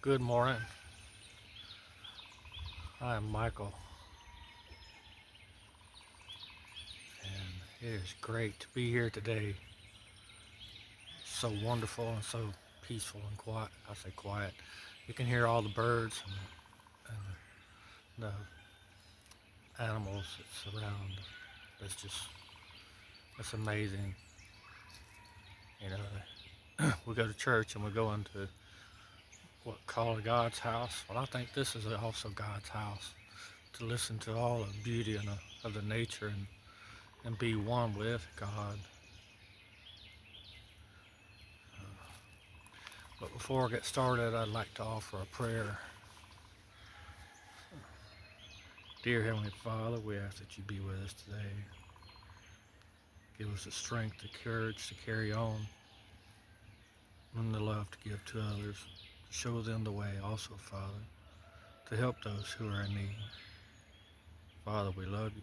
Good morning. I am Michael, and it is great to be here today. So wonderful and so peaceful and quiet. I say quiet. You can hear all the birds and the animals that surround. It's just, it's amazing. You know, we go to church and we go into what called God's house. Well, I think this is also God's house to listen to all the beauty and of the nature and be one with God. But before I get started, I'd like to offer a prayer. Dear Heavenly Father, we ask that you be with us today. Give us the strength, the courage to carry on, and the love to give to others. Show them the way also, Father, to help those who are in need. Father, we love you,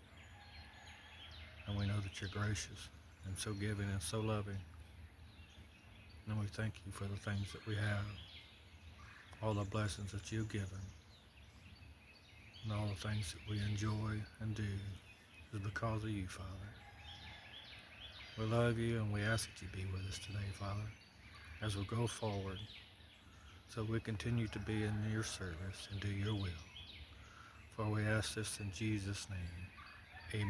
and we know that you're gracious and so giving and so loving. And we thank you for the things that we have, all the blessings that you've given, and all the things that we enjoy and do is because of you, Father. We love you and we ask that you be with us today, Father, as we go forward, so we continue to be in your service and do your will. For we ask this in Jesus' name.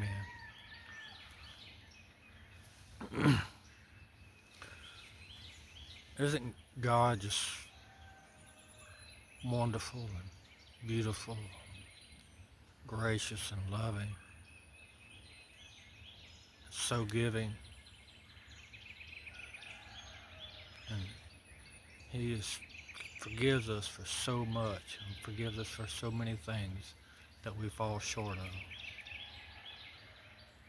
Amen. Isn't God just wonderful and beautiful, gracious and loving, so giving? And he forgives us for so much and forgives us for so many things that we fall short of.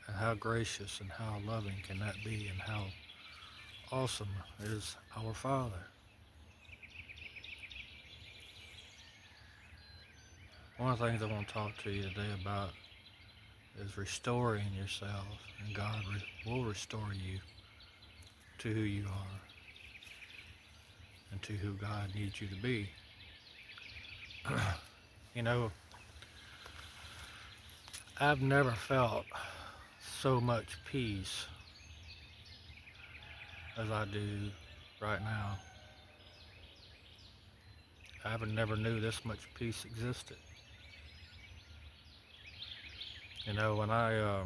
And how gracious and how loving can that be, and how awesome is our Father. One of the things I want to talk to you today about is restoring yourself, and God will restore you to who you are and to who God needs you to be. You know, I've never felt so much peace as I do right now. I never knew this much peace existed. You know, when I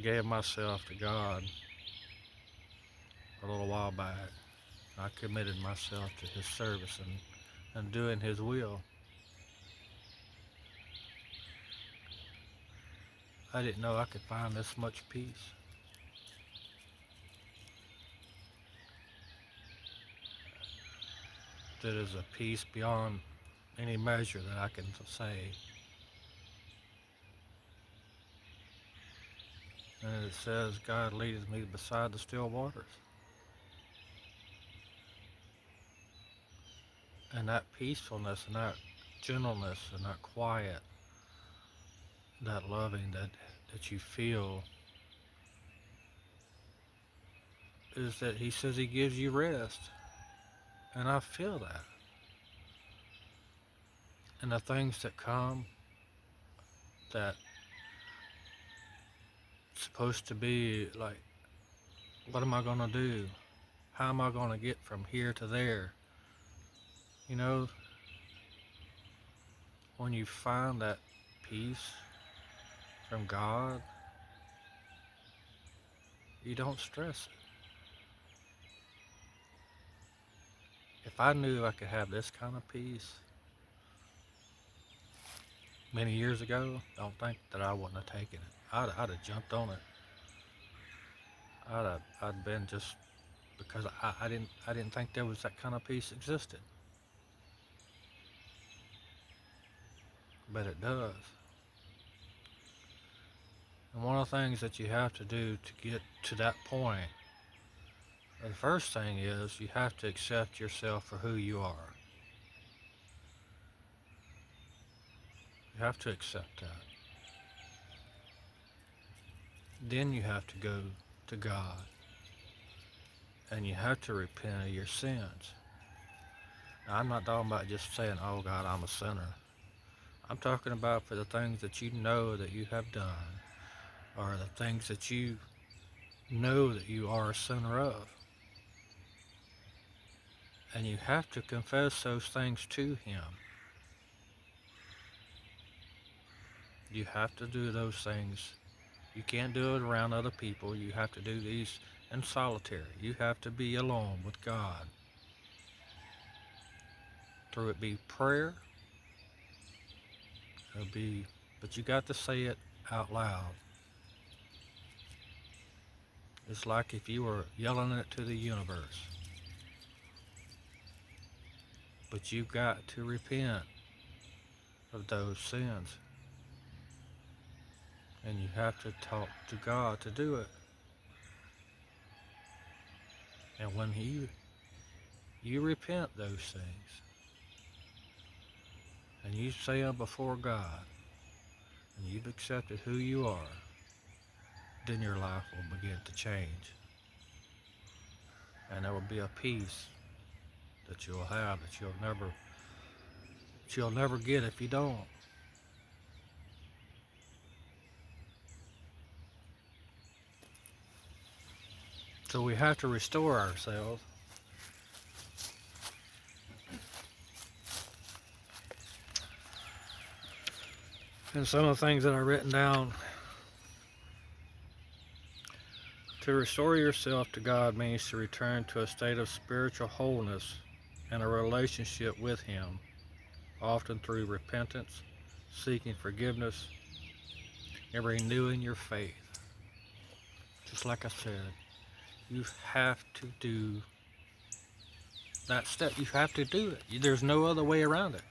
gave myself to God a little while back, I committed myself to his service and doing his will. I didn't know I could find this much peace. That is a peace beyond any measure that I can say. And it says, God leads me beside the still waters. And that peacefulness and that gentleness and that quiet, that loving that you feel, is that he says he gives you rest. And I feel that. And the things that come that supposed to be like, what am I going to do? How am I going to get from here to there? You know, when you find that peace from God, you don't stress it. If I knew I could have this kind of peace many years ago, don't think that I wouldn't have taken it. I'd have jumped on it. I'd been just because I didn't think there was that kind of peace existed. But it does. And one of the things that you have to do to get to that point, the first thing is you have to accept yourself for who you are. You have to accept that. Then you have to go to God and you have to repent of your sins. Now, I'm not talking about just saying, oh God, I'm a sinner. I'm talking about for the things that you know that you have done, or the things that you know that you are a sinner of. And you have to confess those things to Him. You have to do those things. You can't do it around other people. You have to do these in solitary. You have to be alone with God. Through it be prayer, but you got to say it out loud. It's like if you were yelling it to the universe. But you got to repent of those sins. And you have to talk to God to do it. And when you repent those things, and you say them before God, and you've accepted who you are, then your life will begin to change. And there will be a peace that you'll have that you'll never get if you don't. So we have to restore ourselves. And some of the things that I've written down: to restore yourself to God means to return to a state of spiritual wholeness and a relationship with Him, often through repentance, seeking forgiveness, and renewing your faith. Just like I said, you have to do that step. You have to do it. There's no other way around it.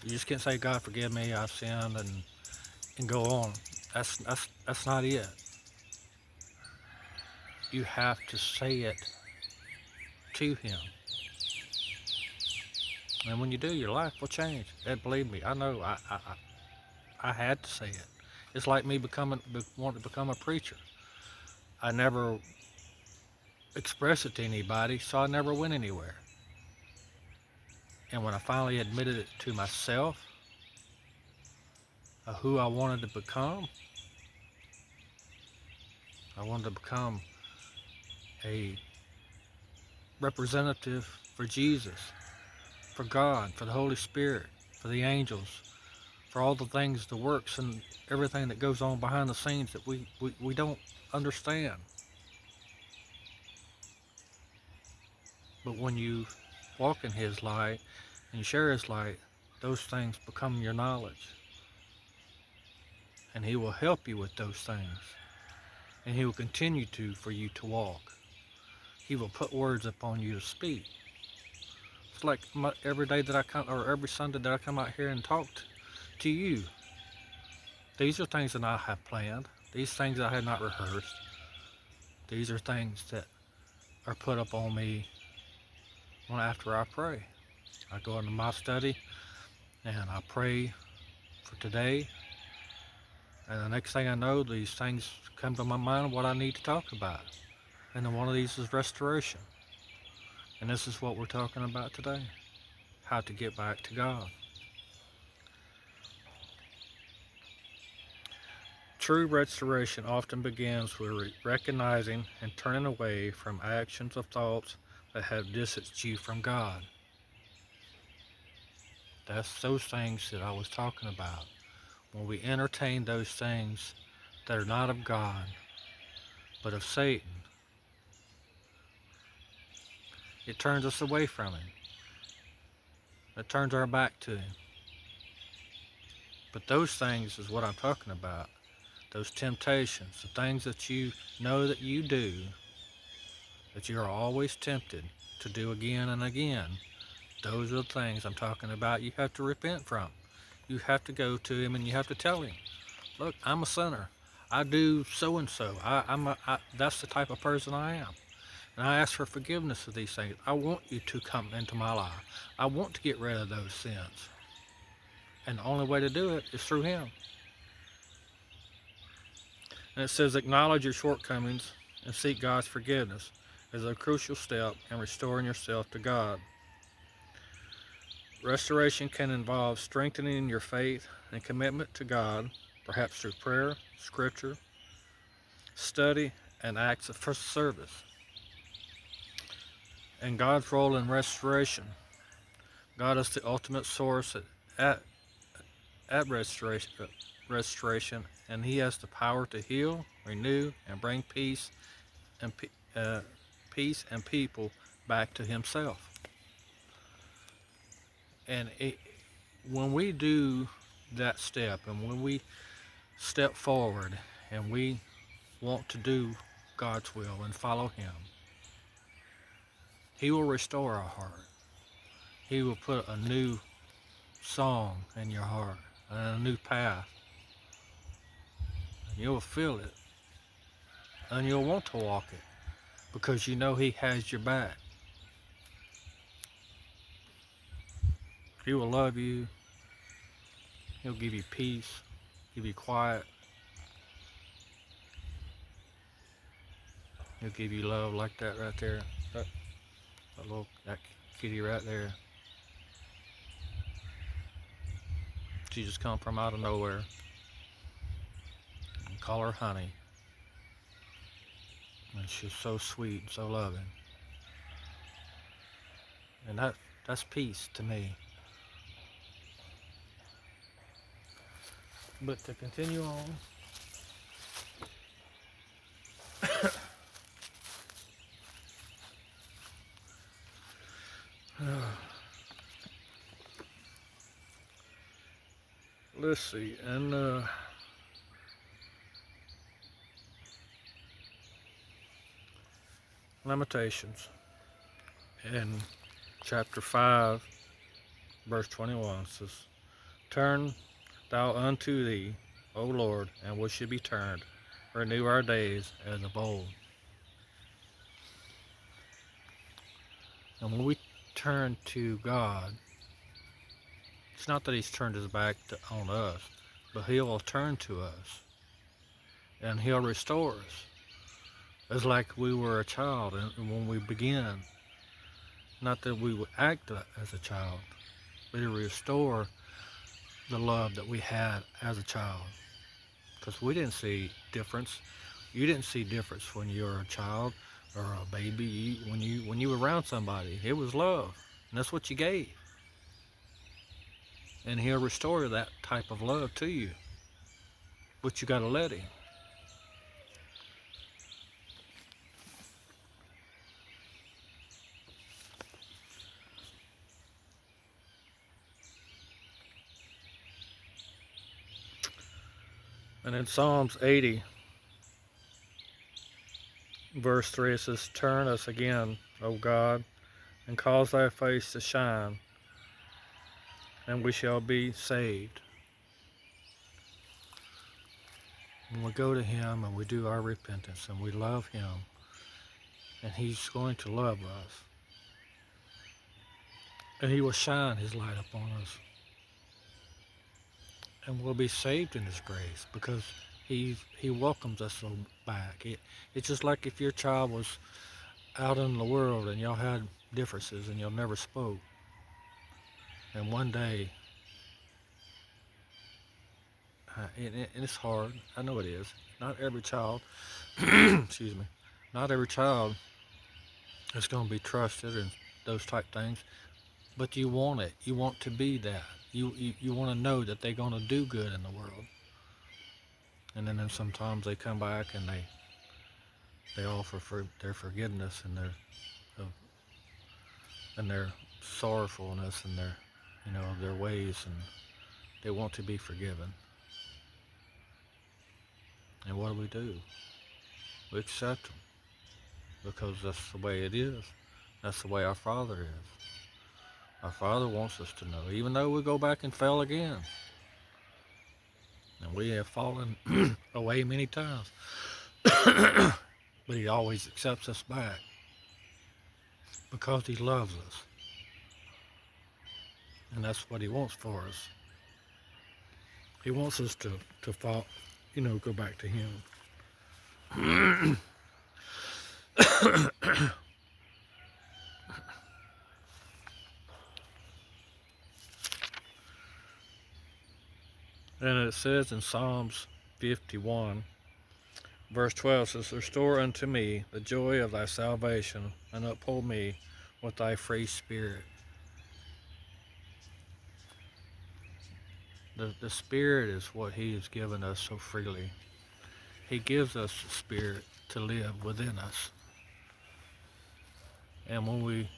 You just can't say, God, forgive me, I've sinned, and go on. That's not it. You have to say it to Him. And when you do, your life will change. And believe me, I know I had to say it. It's like me wanting to become a preacher. I never expressed it to anybody, so I never went anywhere. And when I finally admitted it to myself, of who I wanted to become, I wanted to become a representative for Jesus, for God, for the Holy Spirit, for the angels, for all the things, the works, and everything that goes on behind the scenes that we don't understand. But when you walk in His light and share His light, those things become your knowledge. And He will help you with those things. And He will continue for you to walk. He will put words upon you to speak. It's like every day that I come, or every Sunday that I come out here and talk to you. These are things that I have planned. These things I have not rehearsed. These are things that are put up on me after I pray. I go into my study and I pray for today. And the next thing I know, these things come to my mind, what I need to talk about. And then one of these is restoration. And this is what we're talking about today. How to get back to God. True restoration often begins with recognizing and turning away from actions of thoughts that have distanced you from God. That's those things that I was talking about. When we entertain those things that are not of God, but of Satan, it turns us away from Him. It turns our back to Him. But those things is what I'm talking about. Those temptations, the things that you know that you do, that you are always tempted to do again and again. Those are the things I'm talking about you have to repent from. You have to go to Him and you have to tell Him, look, I'm a sinner. I do so and so. That's the type of person I am. And I ask for forgiveness of these things. I want you to come into my life. I want to get rid of those sins. And the only way to do it is through Him. And it says, acknowledge your shortcomings and seek God's forgiveness as a crucial step in restoring yourself to God. Restoration can involve strengthening your faith and commitment to God, perhaps through prayer, scripture, study, and acts of service. And God's role in restoration. God is the ultimate source at, at restoration, and He has the power to heal, renew, and bring and uh, peace and people back to Himself. And when we do that step, and when we step forward, and we want to do God's will and follow Him, He will restore our heart. He will put a new song in your heart and a new path. You'll feel it, and you'll want to walk it because you know He has your back. He will love you. He'll give you peace, give you quiet. He'll give you love like that right there. That kitty right there. She just come from out of nowhere. And call her Honey. And she's so sweet and so loving. And that's peace to me. But to continue on, let's see, and Lamentations in chapter 5, verse 21 says, Turn thou unto thee, O Lord, and we should be turned. Renew our days as of old. And when we turn to God, it's not that He's turned His back on us, but He'll turn to us and He'll restore us. It's like we were a child, and when we begin, not that we would act as a child, but He'll restore the love that we had as a child. Because we didn't see difference. You didn't see difference when you were a child or a baby. When you were around somebody, it was love, and that's what you gave. And He'll restore that type of love to you, but you got to let Him. And in Psalms 80, verse 3, it says, Turn us again, O God, and cause thy face to shine, and we shall be saved. When we go to Him and we do our repentance and we love Him, and He's going to love us, and He will shine His light upon us, and we'll be saved in His grace because He welcomes us back. It's just like if your child was out in the world and y'all had differences and y'all never spoke, and one day, and it's hard, I know it is, not every child, excuse me, not every child is going to be trusted and those type things, but you want it, you want to be that. You want to know that they're going to do good in the world. And then sometimes they come back and they offer for their forgiveness and their sorrowfulness and their ways, and they want to be forgiven. And what do? We accept them because that's the way it is. That's the way our Father is. Our Father wants us to know, even though we go back and fail again. And we have fallen away many times. But He always accepts us back because He loves us. And that's what He wants for us. He wants us to fall, go back to Him. And it says in Psalms 51, verse 12 says, "Restore unto me the joy of thy salvation, and uphold me with thy free spirit." The Spirit is what He has given us so freely. He gives us the Spirit to live within us. And when we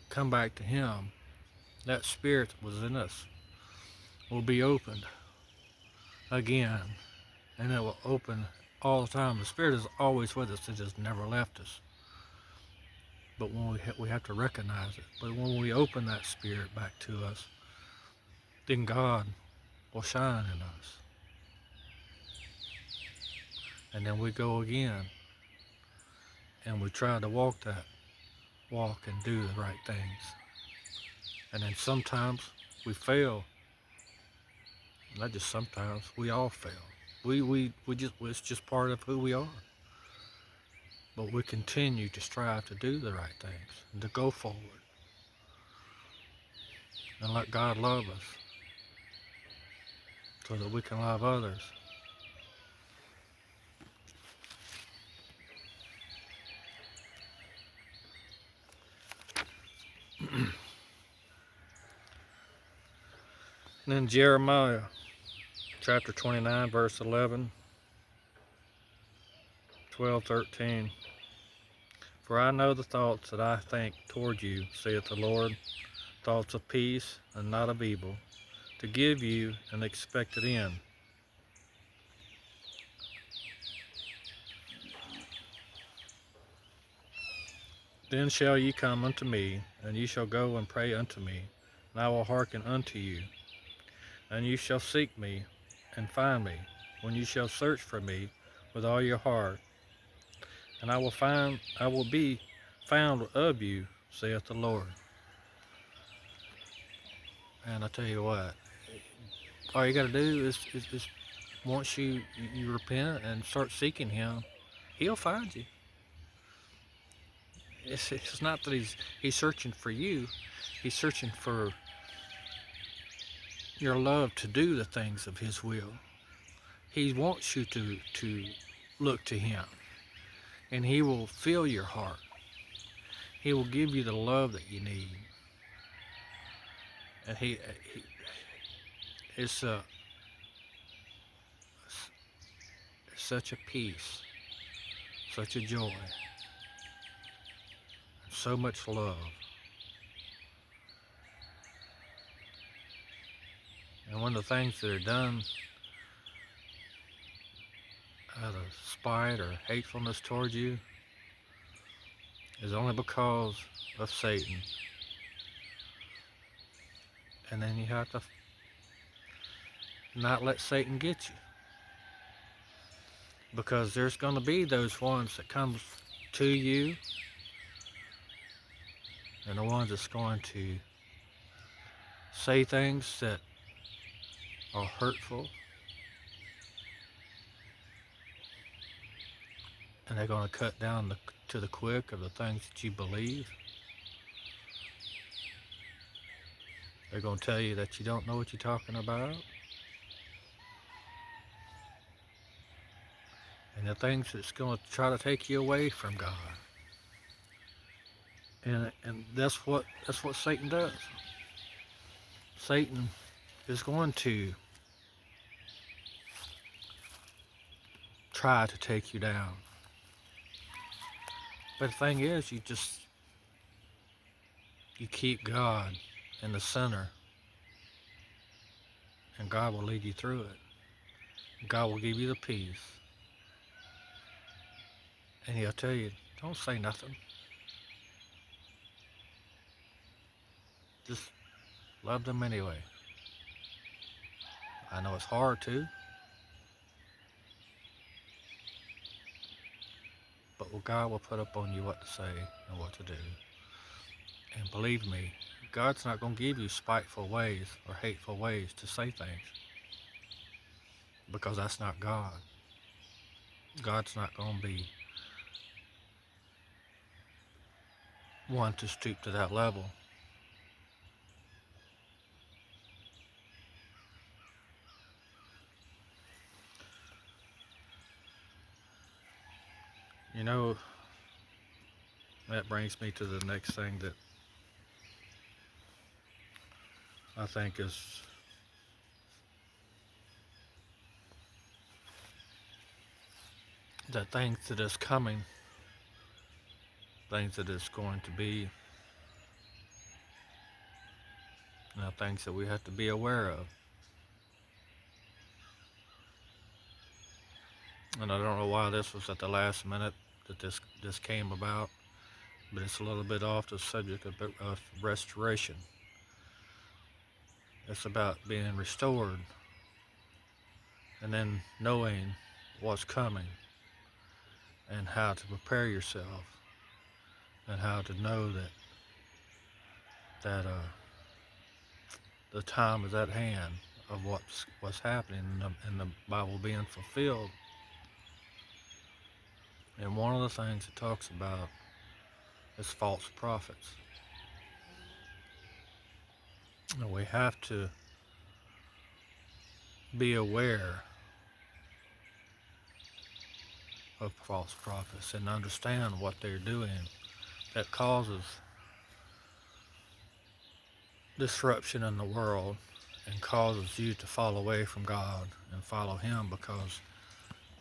come back to Him, that Spirit that was in us will be opened again. And it will open all the time. The Spirit is always with us. It just never left us. But when we have to recognize it. But when we open that Spirit back to us, then God will shine in us. And then we go again. And we try to walk that walk and do the right things. And then sometimes we fail. Not just sometimes, we all fail. It's just part of who we are. But we continue to strive to do the right things and to go forward and let God love us so that we can love others. And then Jeremiah chapter 29, verse 11, 12, 13. "For I know the thoughts that I think toward you, saith the Lord, thoughts of peace and not of evil, to give you an expected end. Then shall ye come unto me, and ye shall go and pray unto me, and I will hearken unto you. And you shall seek me and find me, when you shall search for me with all your heart. And I will be found of you, saith the Lord." And I tell you what, all you got to do is once you repent and start seeking Him, He'll find you. It's not that He's searching for you. He's searching for your love to do the things of His will. He wants you to look to Him, and He will fill your heart. He will give you the love that you need. And He it's such a peace, such a joy, so much love. And when the things that are done out of spite or hatefulness towards you is only because of Satan. And then you have to not let Satan get you. Because there's going to be those ones that come to you, and the ones that's going to say things that are hurtful, and they're going to cut down to the quick of the things that you believe. They're going to tell you that you don't know what you're talking about. And the things that's going to try to take you away from God. And that's what Satan does. Satan is going to try to take you down. But the thing is, you keep God in the center, and God will lead you through it. God will give you the peace. And He'll tell you, don't say nothing. Just love them anyway. I know it's hard to, but God will put up on you what to say and what to do. And believe me, God's not going to give you spiteful ways or hateful ways to say things, because that's not God. God's not going to be one to stoop to that level. You know, that brings me to the next thing that I think is the things that is coming, things that is going to be, things that we have to be aware of. And I don't know why this was at the last minute that this came about, but it's a little bit off the subject of restoration. It's about being restored and then knowing what's coming and how to prepare yourself and how to know that the time is at hand of what's happening and the Bible being fulfilled. And one of the things it talks about is false prophets. And we have to be aware of false prophets and understand what they're doing that causes disruption in the world and causes you to fall away from God and follow Him, because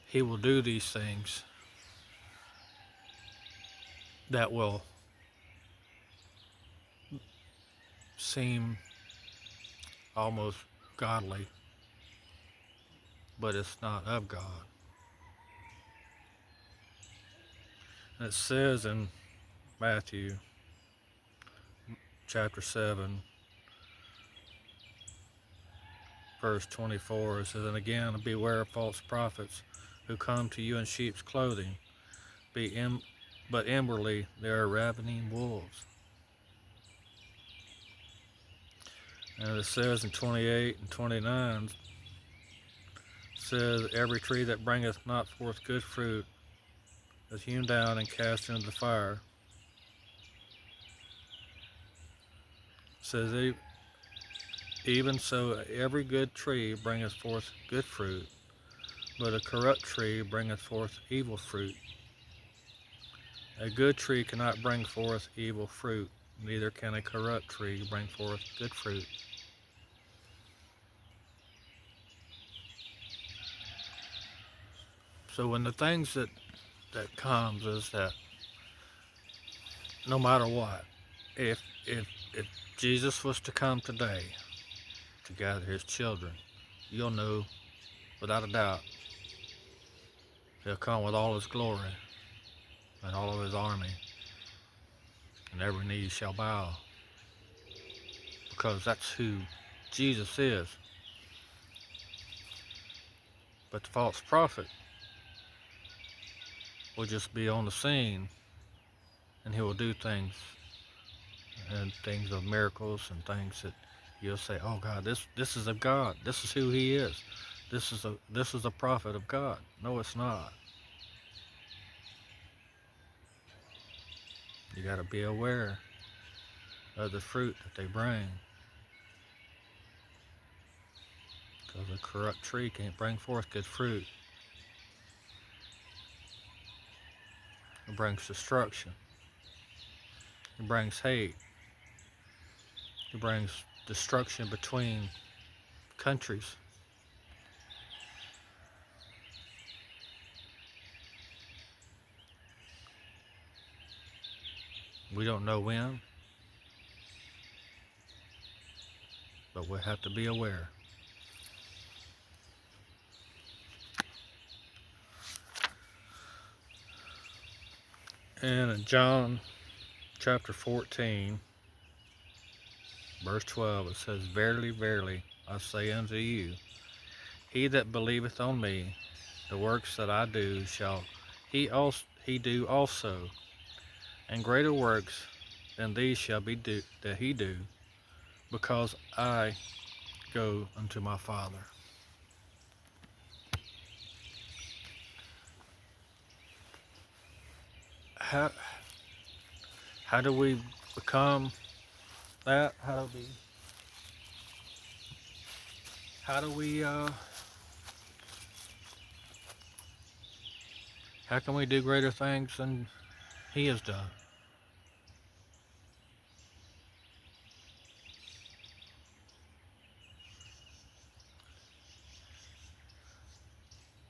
He will do these things that will seem almost godly, but it's not of God. And it says in Matthew chapter 7, verse 24, it says, "And again, beware of false prophets who come to you in sheep's clothing, but inwardly they are ravening wolves." And it says in 28 and 29, it says, "Every tree that bringeth not forth good fruit is hewn down and cast into the fire." It says, "Even so, every good tree bringeth forth good fruit, but a corrupt tree bringeth forth evil fruit. A good tree cannot bring forth evil fruit, neither can a corrupt tree bring forth good fruit." So when the things that comes is that no matter what, if Jesus was to come today to gather His children, you'll know without a doubt He'll come with all His glory and all of His army, and every knee shall bow, because that's who Jesus is. But the false prophet will just be on the scene, and he will do things of miracles and things that you'll say, "Oh God, this is of God. This is who He is. This is a prophet of God." No, it's not. You got to be aware of the fruit that they bring, because a corrupt tree can't bring forth good fruit. It brings destruction. It brings hate. It brings destruction between countries. We don't know when, but we have to be aware. And in John chapter 14, verse 12, it says, "Verily, verily, I say unto you, he that believeth on me, the works that I do shall he do also, and greater works than these shall be that he do, because I go unto my Father." How do we become that? How do we How can we do greater things than He has done?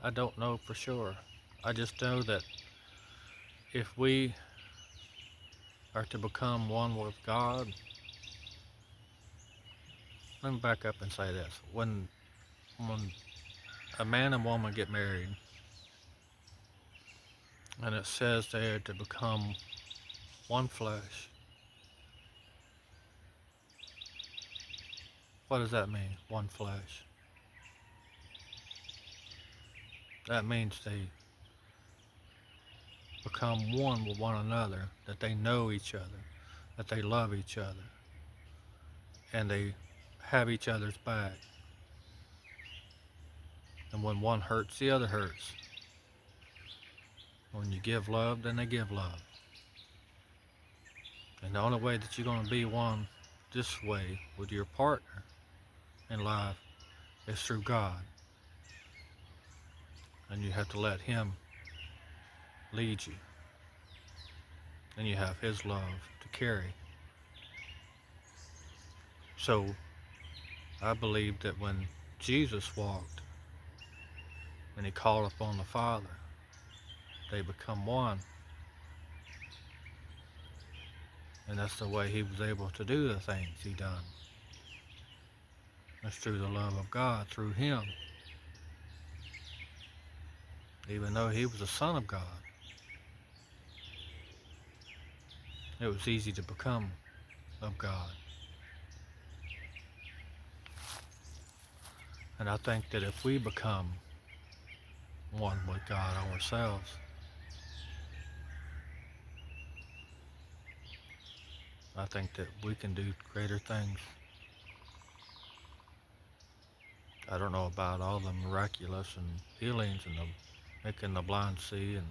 I don't know for sure. I just know that if we are to become one with God, let me back up and say this. When a man and woman get married, and it says they are to become one flesh, what does that mean, one flesh? That means they become one with one another, that they know each other, that they love each other, and they have each other's back. And when one hurts, the other hurts. When you give love, then they give love. And the only way that you're going to be one this way with your partner in life is through God. And you have to let Him lead you. And you have His love to carry. So I believe that when Jesus walked and He called upon the Father, they become one. And that's the way He was able to do the things He done. It's through the love of God, through Him. Even though He was the Son of God, it was easy to become of God. And I think that if we become one with God ourselves, I think that we can do greater things. I don't know about all the miraculous and healings and the making the blind see and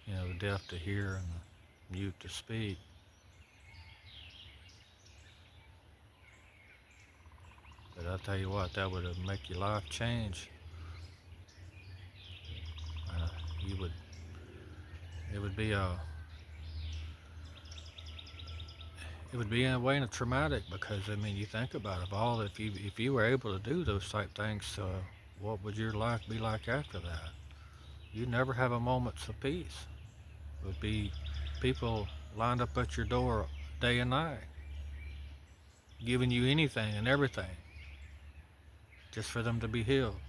the deaf to hear and the mute to speak. But I tell you what, that would make your life change. You would. It would be a. It would be in a way traumatic because I mean, you think about it. If you were able to do those type things, what would your life be like after that? You'd never have a moment's of peace. It would be people lined up at your door day and night, giving you anything and everything, just for them to be healed,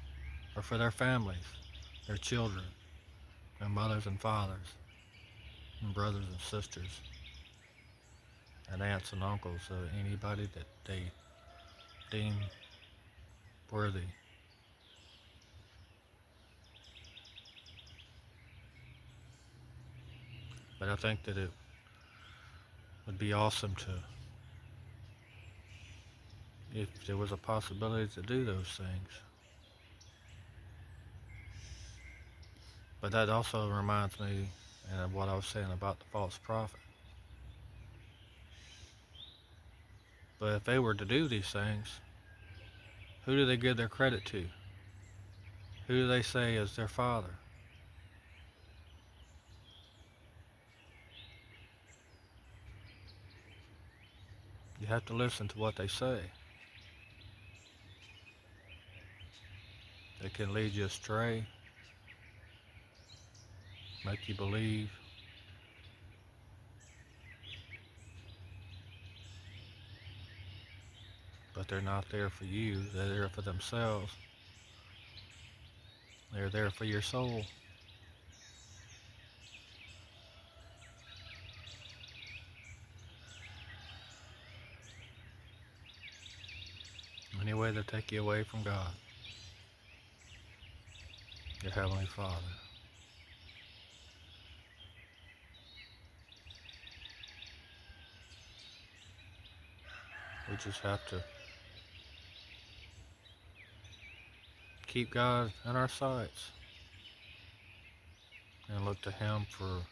or for their families, their children, their mothers and fathers, and brothers and sisters, and aunts and uncles, anybody that they deem worthy. But I think that it would be awesome if there was a possibility to do those things. But that also reminds me of what I was saying about the false prophet. But if they were to do these things, who do they give their credit to? Who do they say is their father? You have to listen to what they say. They can lead you astray, make you believe. But they're not there for you, they're there for themselves. They're there for your soul. Any way to take you away from God, your Heavenly Father. We just have to keep God in our sights and look to Him for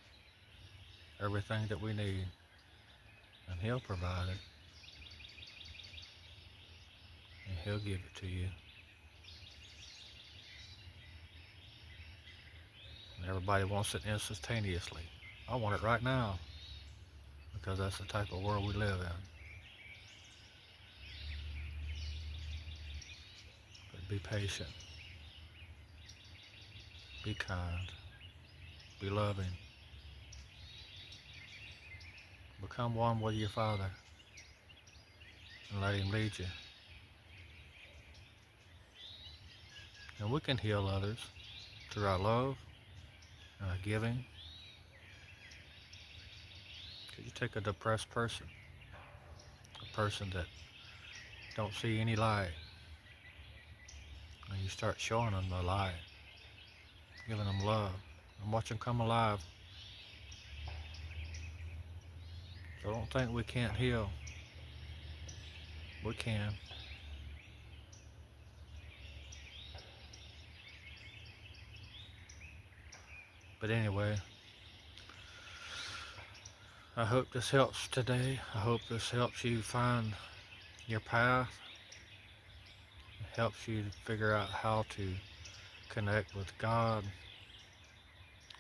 everything that we need, and He'll provide it, and He'll give it to you. And everybody wants it instantaneously. I want it right now because that's the type of world we live in. But be patient, be kind, be loving, become one with your Father and let Him lead you. And we can heal others through our love and our giving. Could you take a depressed person, a person that don't see any light, and you start showing them the light, giving them love, and watch them come alive. So don't think we can't heal. We can. But anyway, I hope this helps today. I hope this helps you find your path. It helps you to figure out how to connect with God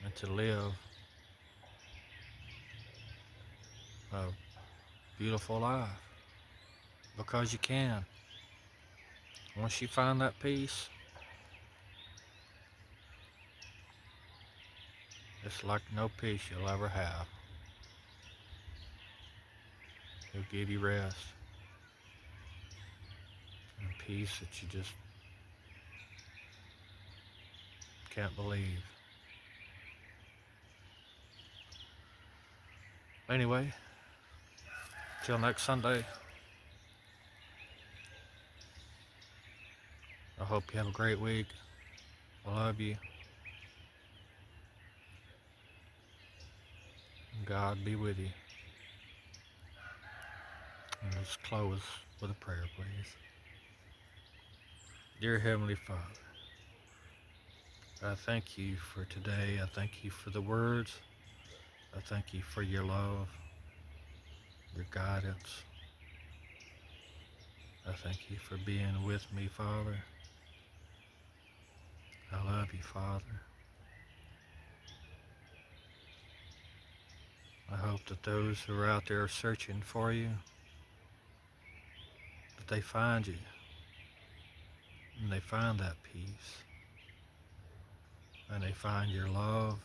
and to live a beautiful life. Because you can. Once you find that peace, it's like no peace you'll ever have. He'll give you rest and peace that you just can't believe. Anyway, till next Sunday, I hope you have a great week. I love you. God be with you. And let's close with a prayer, please. Dear Heavenly Father, I thank you for today. I thank you for the words. I thank you for your love, your guidance. I thank you for being with me, Father. I love you, Father. I hope that those who are out there searching for you, that they find you and they find that peace and they find your love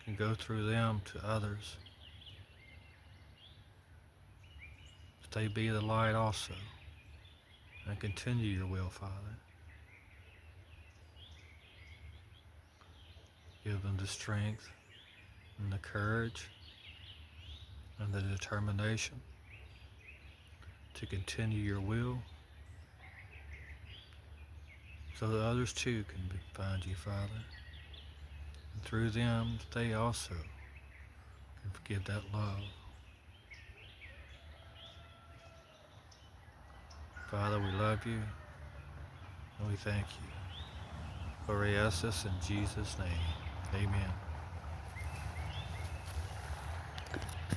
and go through them to others. That they be the light also and continue your will, Father. Give them the strength and the courage and the determination to continue your will so that others too can find you, Father. And through them, they also can give that love. Father, we love you and we thank you. For we ask this in Jesus' name. Amen.